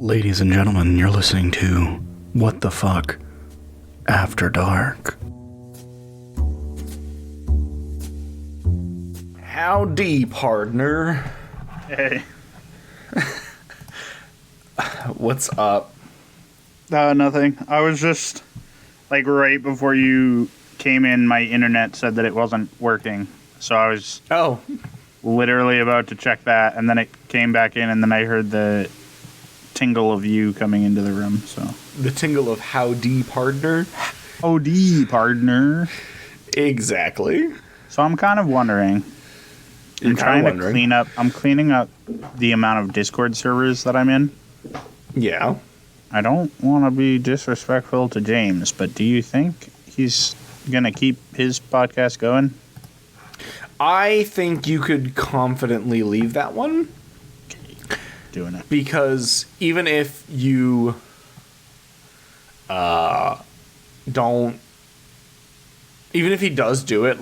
Ladies and gentlemen, you're listening to What the Fuck After Dark. Howdy, partner. Hey. What's up? Nothing. I was just, right before you came in, my internet said that it wasn't working. So I was literally about to check that, and then it came back in, and then I heard the tingle of you coming into the room. So The tingle of howdy, partner? Howdy, partner. Exactly. So I'm kind of wondering. I'm cleaning up the amount of Discord servers that I'm in. Yeah. I don't want to be disrespectful to James, but do you think he's going to keep his podcast going? I think you could confidently leave that one. Doing it. Because even if you don't... Even if he does do it,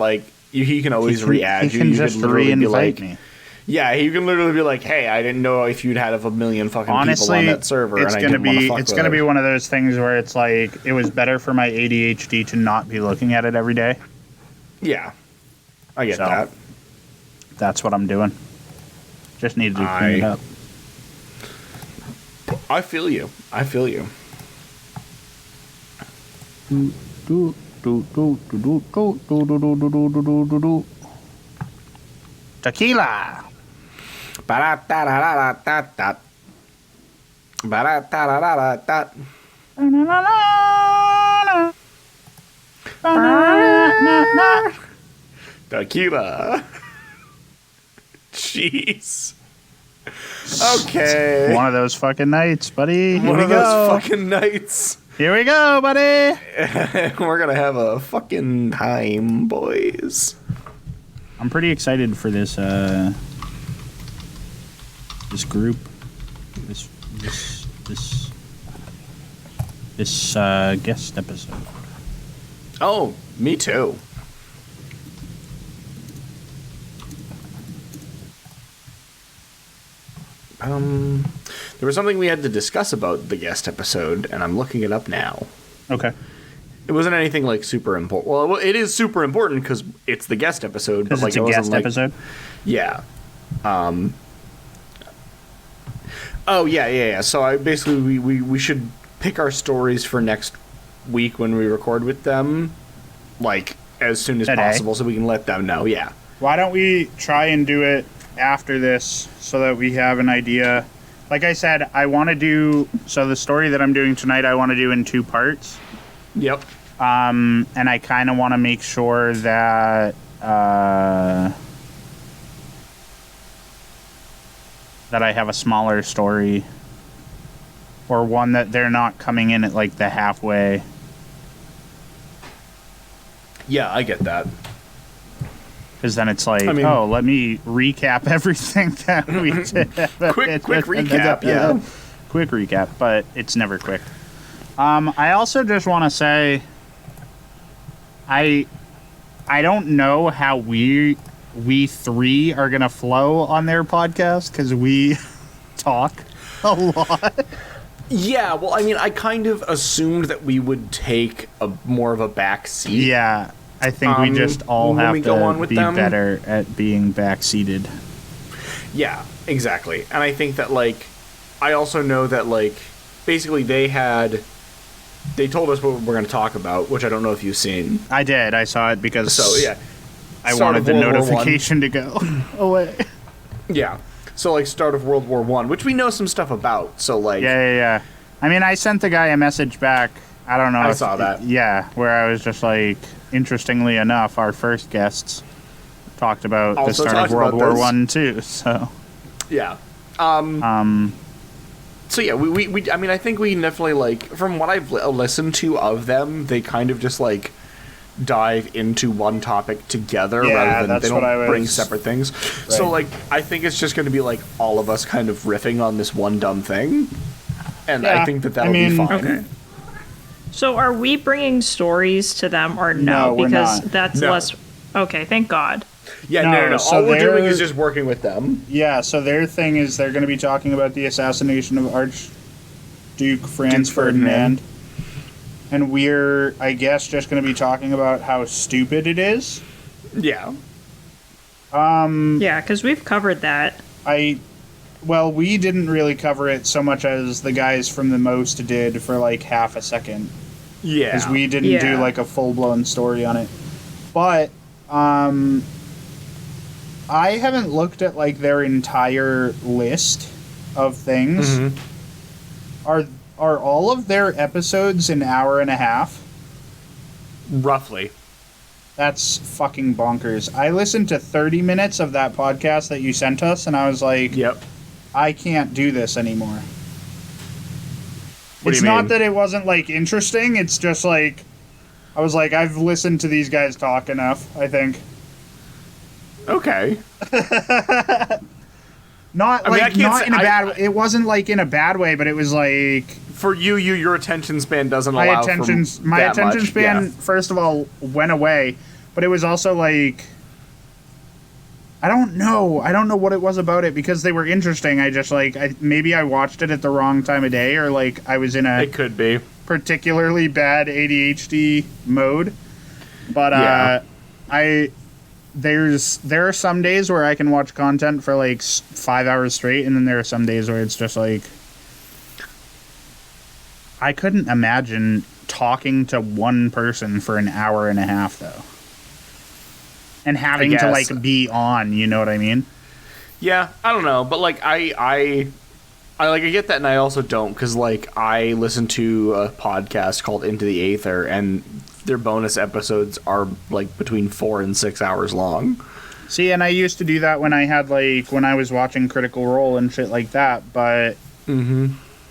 he can always re-add you. He can just re-invite me. Yeah, he can literally be like, "Hey, I didn't know if you'd had a million fucking people on that server." It's gonna be one of those things where it's like it was better for my ADHD to not be looking at it every day. Yeah, I get that. That's what I'm doing. Just needed to clean it up. I feel you. Tequila. Tequila. Jeez. Okay. One of those fucking nights, buddy. One of those fucking nights. Here we go, buddy. We're gonna have a fucking time, boys. I'm pretty excited for this group, this guest episode. Oh, me too. There was something we had to discuss about the guest episode, and I'm looking it up now. Okay. It wasn't anything super important. Well, it is super important because it's the guest episode. Because it's a guest episode? Yeah. Oh, yeah. So we should pick our stories for next week when we record with them, as soon as possible, so we can let them know. Yeah. Why don't we try and do it after this so that we have an idea? Like I said, I want to do... So the story that I'm doing tonight, I want to do in 2 parts. Yep. And I kind of want to make sure that that I have a smaller story, or one that they're not coming in at the halfway. Yeah, I get that. Because then it's let me recap everything that we did. quick recap, yeah. Quick recap, but it's never quick. I also just want to say, I don't know how we 3 are going to flow on their podcast, because we talk a lot. Yeah, well, I kind of assumed that we would take more of a back seat. Yeah, I think we just all have to be better at being back-seated. Yeah, exactly. And I think that, I also know that, basically they told us what we're going to talk about, which I don't know if you've seen. I did. I saw it because... So, yeah. I wanted the notification to go away. Yeah. So, start of World War I, which we know some stuff about. So, Yeah. I sent the guy a message back. I don't know. I saw that. Yeah, where I was just interestingly enough, our first guests talked about the start of World War I, too. So. Yeah. So, yeah, we I think we definitely, from what I've listened to of them, they kind of just, dive into one topic together rather than they don't bring separate things. Right. So, I think it's just going to be, all of us kind of riffing on this one dumb thing. And I think that'll be fine. Okay. So are we bringing stories to them or no? No, because we're not. That's less... Okay, thank God. Yeah, no. So all we're doing is just working with them. Yeah, so their thing is they're going to be talking about the assassination of Duke Franz Ferdinand. And we're, I guess, just going to be talking about how stupid it is. Yeah. Yeah, because we've covered that. Well, we didn't really cover it so much as the guys from The Most did for like half a second. Yeah. Because we didn't do like a full-blown story on it. But, I haven't looked at like their entire list of things. Mm-hmm. Are all of their episodes an hour and a half? Roughly. That's fucking bonkers. I listened to 30 minutes of that podcast that you sent us, and I was like, yep. I can't do this anymore. What it's do you not mean? that it wasn't, like, interesting. It's just, like, I was like, I've listened to these guys talk enough, I think. Okay. Not in a bad way. It wasn't, like, in a bad way, but it was, like... For your attention span doesn't allow my attention span, first of all, went away, but it was also, like... I don't know what it was about it, because they were interesting. I just, like... maybe I watched it at the wrong time of day, or, like, I was in a... It could be. Particularly bad ADHD mode. But, there are some days where I can watch content for like 5 hours straight, and then there are some days where it's just like, I couldn't imagine talking to one person for an hour and a half though, and having to like be on. You know what I mean? Yeah, I don't know, but like I get that, and I also don't, because like I listen to a podcast called Into the Aether, and their bonus episodes are like between 4 and 6 hours long. See, and I used to do that when I was watching Critical Role and shit like that, but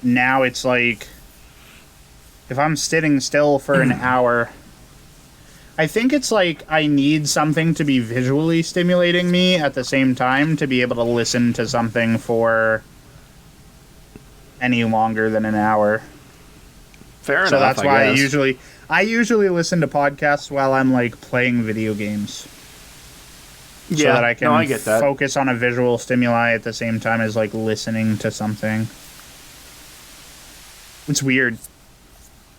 now it's like, if I'm sitting still for an hour, I think it's like I need something to be visually stimulating me at the same time to be able to listen to something for any longer than an hour. Fair enough. So that's why I usually listen to podcasts while I'm like playing video games. Yeah, so that I can I get that. Focus on a visual stimuli at the same time as like listening to something. It's weird.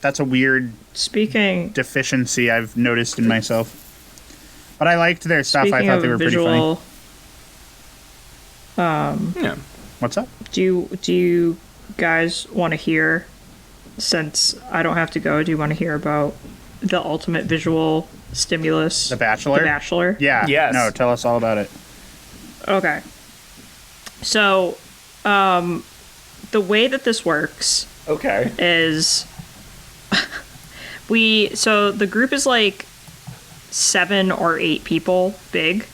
That's a weird deficiency I've noticed in myself. But I liked their stuff. I thought they were pretty funny. Yeah. What's up? Do you guys want to hear, since I don't have to go, do you want to hear about the ultimate visual stimulus? The Bachelor? The Bachelor? Yeah. Yes. No, tell us all about it. Okay. So, the way that this works is so the group is like 7 or 8 people big,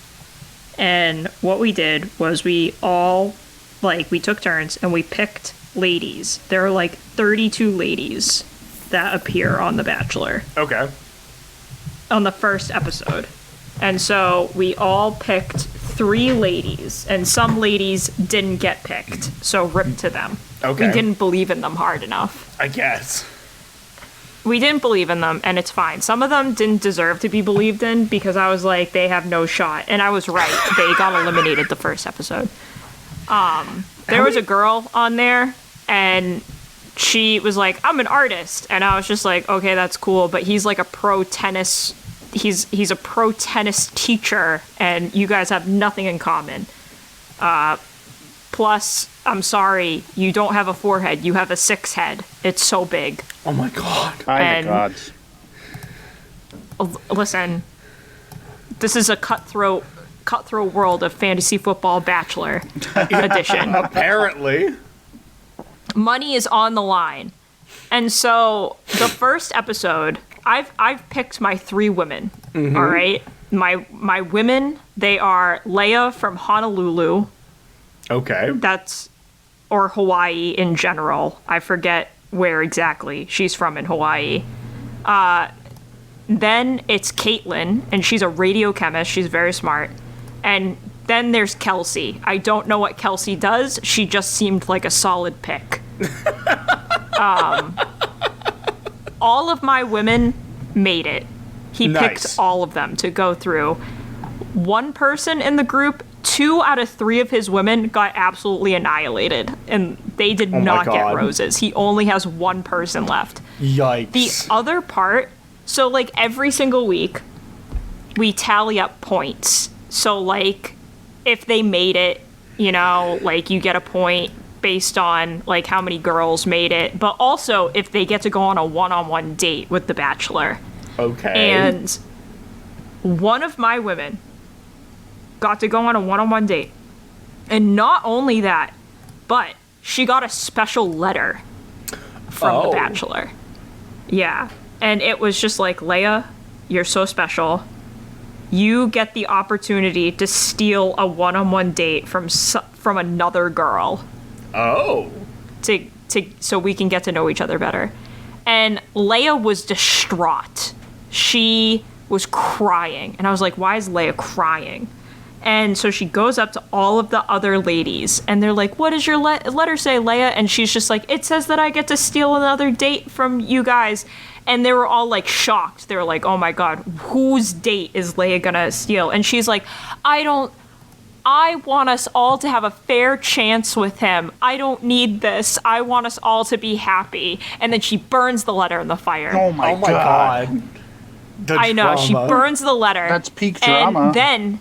and what we did was we all, like, we took turns and we picked ladies. There are like 32 ladies that appear on The Bachelor. Okay. On the first episode. And so we all picked 3 ladies, and some ladies didn't get picked, so rip to them. Okay. We didn't believe in them hard enough. I guess. We didn't believe in them, and it's fine. Some of them didn't deserve to be believed in, because I was like, they have no shot. And I was right. They got eliminated the first episode. There was a girl on there, and she was like, I'm an artist. And I was just like, okay, that's cool, but he's like a pro tennis... He's a pro tennis teacher, and you guys have nothing in common. Plus, I'm sorry, you don't have a 4-head, you have a 6-head. It's so big. Oh my god. My gods. Listen, this is a cutthroat world of fantasy football Bachelor edition. Apparently. Money is on the line. And so the first episode, I've picked my 3 women. Mm-hmm. All right, my women, they are Leia from Honolulu. Okay. Or Hawaii in general. I forget where exactly she's from in Hawaii. Then it's Caitlin, and she's a radiochemist. She's very smart. And then there's Kelsey. I don't know what Kelsey does. She just seemed like a solid pick. All of my women made it. He picked all of them to go through. One person in the group, 2 out of 3 of his women got absolutely annihilated. And They did not get roses. He only has one person left. Yikes. The other part, so, like, every single week, we tally up points. So, like, if they made it, you know, like, you get a point based on, like, how many girls made it. But also, if they get to go on a one-on-one date with the Bachelor. Okay. And one of my women got to go on a one-on-one date. And not only that, but she got a special letter from the Bachelor. Yeah. And it was just like, Leia, you're so special. You get the opportunity to steal a one-on-one date from another girl. Oh. So we can get to know each other better. And Leia was distraught. She was crying. And I was like, why is Leia crying? And so she goes up to all of the other ladies, and they're like, what does your letter say, Leia? And she's just like, it says that I get to steal another date from you guys. And they were all, like, shocked. They were like, oh, my God, whose date is Leia gonna steal? And she's like, I want us all to have a fair chance with him. I don't need this. I want us all to be happy. And then she burns the letter in the fire. Oh, my God. I know. She burns the letter. That's peak drama. And then...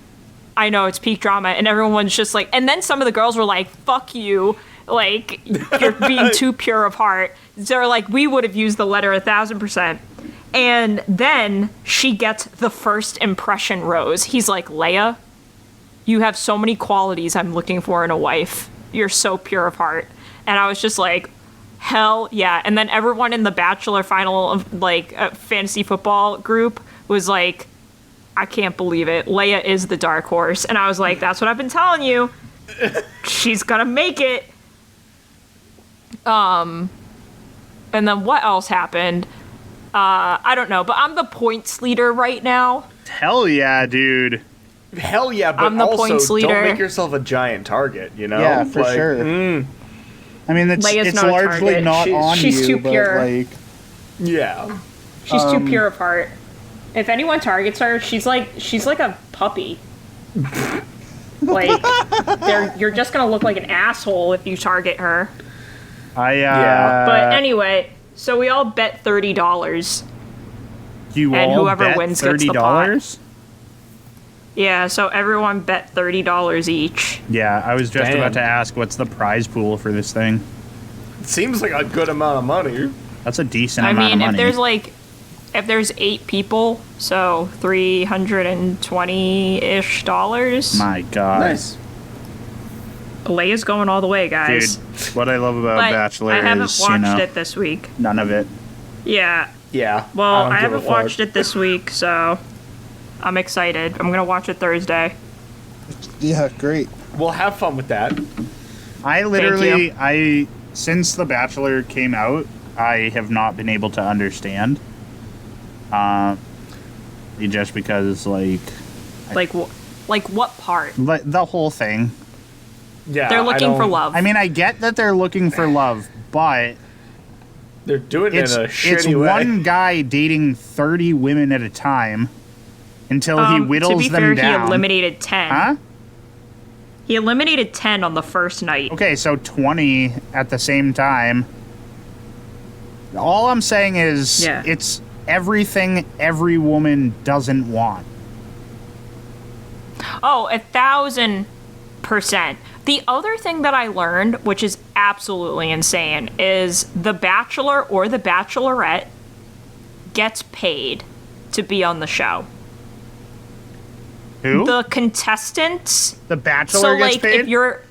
I know, it's peak drama, and everyone's just like... And then some of the girls were like, fuck you. Like, you're being too pure of heart. They're like, we would have used the letter 1,000%. And then she gets the first impression rose. He's like, Leia, you have so many qualities I'm looking for in a wife. You're so pure of heart. And I was just like, hell yeah. And then everyone in the Bachelor final, like, fantasy football group was like... I can't believe it. Leia is the dark horse. And I was like, that's what I've been telling you. She's gonna make it. And then what else happened? I don't know, but I'm the points leader right now. Hell yeah, dude. Hell yeah, but I'm the also points leader. Don't make yourself a giant target, you know? Yeah, for sure. I mean, it's largely not on you. She's too pure. Like, yeah. She's too pure of heart. If anyone targets her, she's like a puppy. Like, you're just gonna look like an asshole if you target her. Yeah. But anyway, so we all bet $30. And whoever wins gets the pot. Yeah, so everyone bet $30 each. Yeah, I was just about to ask, what's the prize pool for this thing? It seems like a good amount of money. That's a decent amount of money. If there's 8 people, so $320-ish. My God. Nice. Leia's going all the way, guys. Dude, what I love about Bachelor is, I haven't watched it this week. None of it. Yeah. Yeah. Well, I haven't watched it this week, so I'm excited. I'm going to watch it Thursday. Yeah, great. We'll have fun with that. Since The Bachelor came out, I have not been able to understand. Just because, like what part? The whole thing. Yeah, they're looking for love. I mean, I get that they're looking for love, but they're doing it in a shitty it's way. one guy dating 30 women at a time until he whittles them down. To be fair, he eliminated 10. Huh? He eliminated 10 on the first night. Okay, so 20 at the same time. All I'm saying is it's everything every woman doesn't want. Oh, 1,000%. The other thing that I learned, which is absolutely insane, is the Bachelor or the Bachelorette gets paid to be on the show. Who? The contestants. The Bachelor gets paid? If you're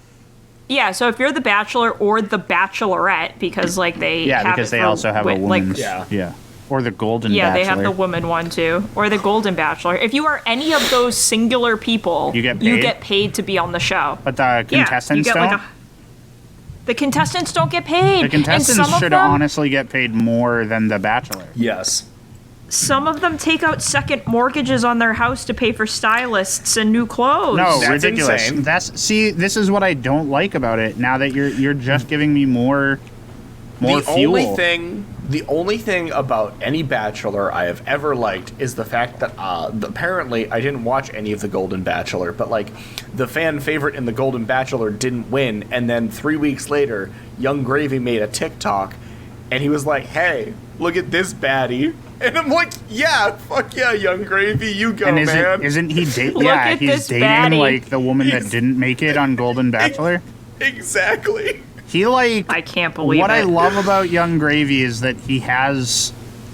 the Bachelor or the Bachelorette, because they also have a woman's. Yeah. Or the Golden Bachelor. Yeah, they have the woman one too. Or the Golden Bachelor. If you are any of those singular people, you get paid to be on the show. But the contestants don't? The contestants don't get paid. The contestants should honestly get paid more than the Bachelor. Yes. Some of them take out second mortgages on their house to pay for stylists and new clothes. No, that's ridiculous. Insane. This is what I don't like about it. Now that you're just giving me more fuel. The only thing about any Bachelor I have ever liked is the fact that apparently I didn't watch any of the Golden Bachelor, but like the fan favorite in the Golden Bachelor didn't win, and then 3 weeks later, Young Gravy made a TikTok, and he was like, "Hey, look at this baddie," and I'm like, "Yeah, fuck yeah, Young Gravy, you go, man." Isn't he dating? Yeah, he's dating baddie. Like the woman that didn't make it on Golden Bachelor. Exactly. He like I can't believe what it. I love about Young Gravy is that he has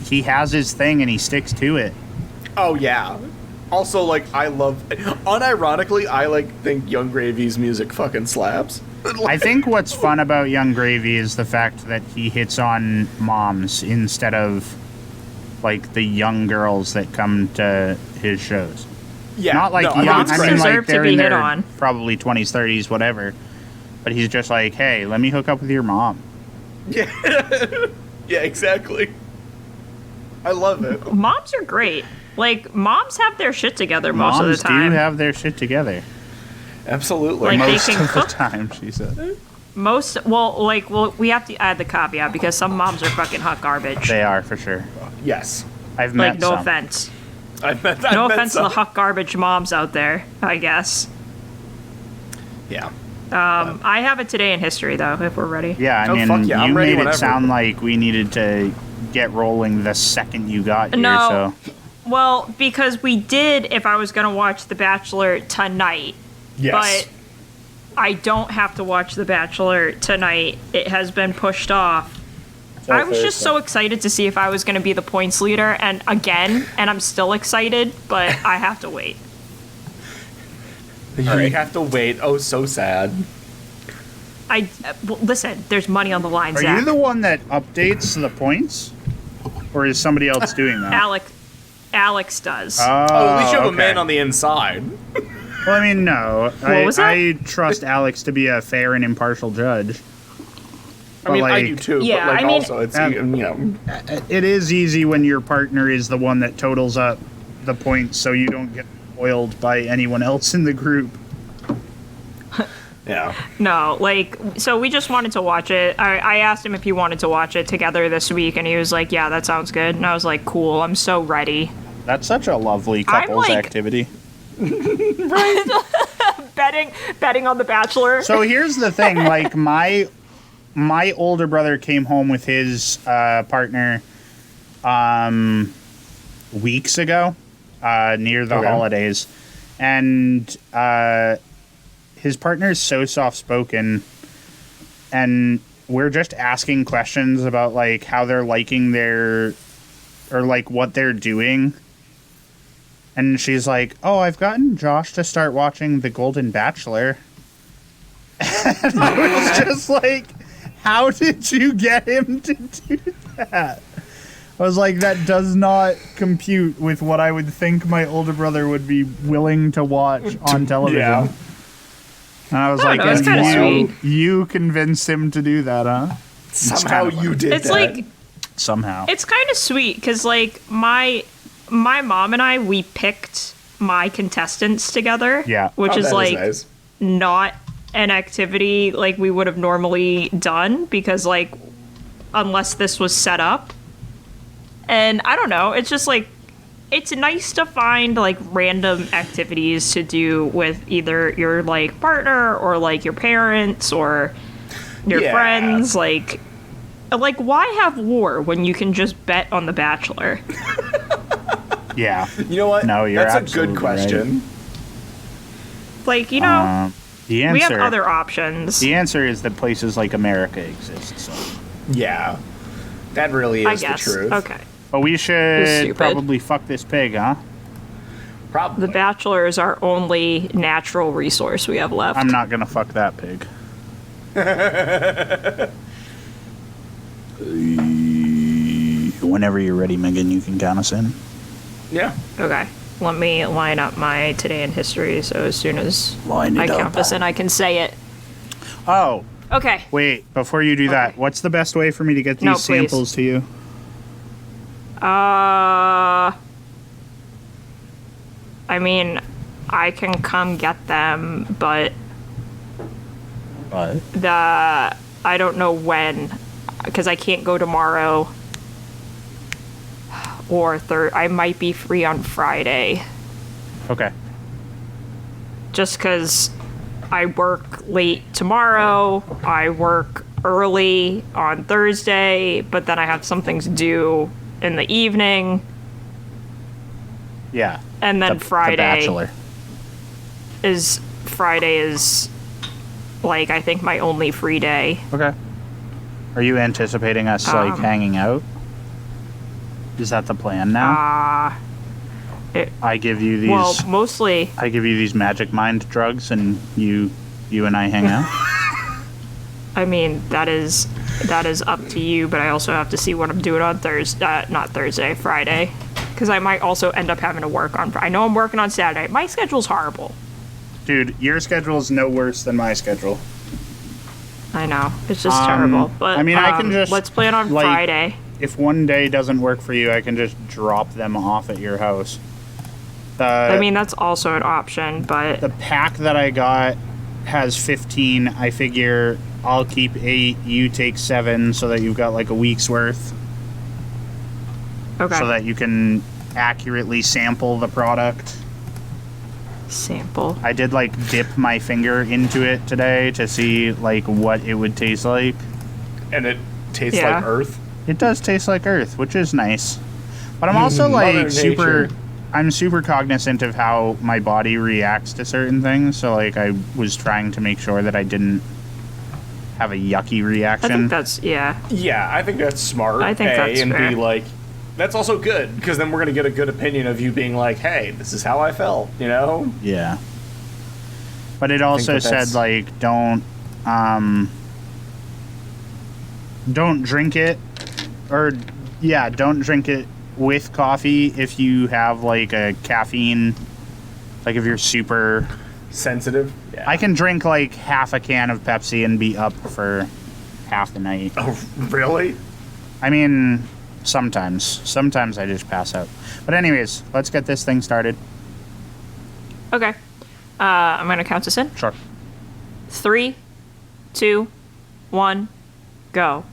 his thing and he sticks to it. Oh yeah. Also, like, unironically, I think Young Gravy's music fucking slaps. I think what's fun about Young Gravy is the fact that he hits on moms instead of like the young girls that come to his shows. Yeah, not like no, young. I mean, like they're in their probably 20s, 30s, whatever. But he's just like, hey, let me hook up with your mom. Yeah. Yeah, exactly. I love it. Moms are great. Like, moms have their shit together most of the time. Moms do have their shit together. Absolutely. Like, most they can of cook. The time, she said. We have to add the caveat because some moms are fucking hot garbage. They are, for sure. Yes. I've met like, no some. offense. No offense to the hot garbage moms out there, I guess. Yeah. I have it today in history, though, if we're ready. Yeah, I mean, fuck yeah, you I'm ready made whenever. it sound like we needed to get rolling the second you got here, No. so... Well, because we did if I was going to watch The Bachelor tonight. Yes. But I don't have to watch The Bachelor tonight. It has been pushed off. I was just so excited to see if I was going to be the points leader, and I'm still excited, but I have to wait. You have to wait. Oh, so sad. Listen, there's money on the line, Are Zach. you the one that updates the points? Or is somebody else doing that? Alex does. Oh, at least you have okay. a man on the inside. Well, I mean, no. was that? I trust Alex to be a fair and impartial judge. I mean, I do too, Yeah, but like, I mean- also, it's, you know... It is easy when your partner is the one that totals up the points so you don't get spoiled by anyone else in the group. Yeah. No, so we just wanted to watch it. I asked him if he wanted to watch it together this week, and he was like, yeah, that sounds good. And I was like, cool, I'm so ready. That's such a lovely couples activity. betting on The Bachelor. So here's the thing, like, my older brother came home with his partner weeks ago, near the holidays, and his partner is so soft-spoken, and we're just asking questions about, like, how they're liking or, like, what they're doing. And she's like, oh, I've gotten Josh to start watching The Golden Bachelor. And I was just like, how did you get him to do that? I was like, that does not compute with what I would think my older brother would be willing to watch on television. Yeah. And I was I like, don't know, it's kinda sweet. you convinced him to do that, huh? Somehow you did It's that. like, Somehow. it's kind of sweet, because, like, my mom and we picked my contestants together. Yeah. Which is, that like, nice. not an activity like we would have normally done, because, like, unless this was set up. And I don't know, it's just like, it's nice to find like random activities to do with either your like partner or like your parents or your friends. Like why have war when you can just bet on The Bachelor? Yeah. You know what? No, you're That's a absolutely good question. Like, you know, The answer, we have other options. The answer is that places like America exist. So. Yeah. That really is I guess. the truth. Okay. But we should Stupid. probably fuck this pig, huh? Probably. The Bachelor is our only natural resource we have left. I'm not gonna fuck that pig. Whenever you're ready, Megan, you can count us in. Yeah. Okay. Let me line up my today in history so as soon as Line it I up. count this in, I can say it. Oh, Okay. wait, before you do that, what's the best way for me to get these No, please. samples to you? I mean, I can come get them, but What? I don't know when, because I can't go tomorrow. or I might be free on Friday. Okay. Just because I work late tomorrow, I work early on Thursday, but then I have something to do in the evening. Yeah. And then The Bachelor. Friday is like I think my only free day. Okay. Are you anticipating us like hanging out? Is that the plan now? I give you these. Well, mostly. I give you these magic mind drugs, and you and I hang out. I mean, that is up to you, but I also have to see what I'm doing on Friday, because I might also end up having to work on. I know I'm working on Saturday. My schedule's horrible. Dude, your schedule is no worse than my schedule. I know, it's just terrible. But I mean, I can just let's plan on Friday. If one day doesn't work for you, I can just drop them off at your house. I mean, that's also an option, but the pack that I got has 15. I figure I'll keep 8, you take 7, so that you've got like a week's worth. Okay. So that you can accurately sample the product. Sample. I did like dip my finger into it today to see like what it would taste like. And it tastes like earth? It does taste like earth, which is nice. But I'm also like I'm super cognizant of how my body reacts to certain things, so like I was trying to make sure that I didn't have a yucky reaction. I think that's Yeah, I think that's smart. I think that's and fair. B, like, that's also good, because then we're going to get a good opinion of you being like, hey, this is how I felt, you know? Yeah. But it also said, like, don't drink it, don't drink it with coffee if you have, like, a caffeine, like, if you're super sensitive. Yeah. I can drink, like, half a can of Pepsi and be up for half the night. Oh, really? I mean, sometimes. Sometimes I just pass out. But anyways, let's get this thing started. Okay. I'm going to count us in. Sure. 3, 2, 1, go.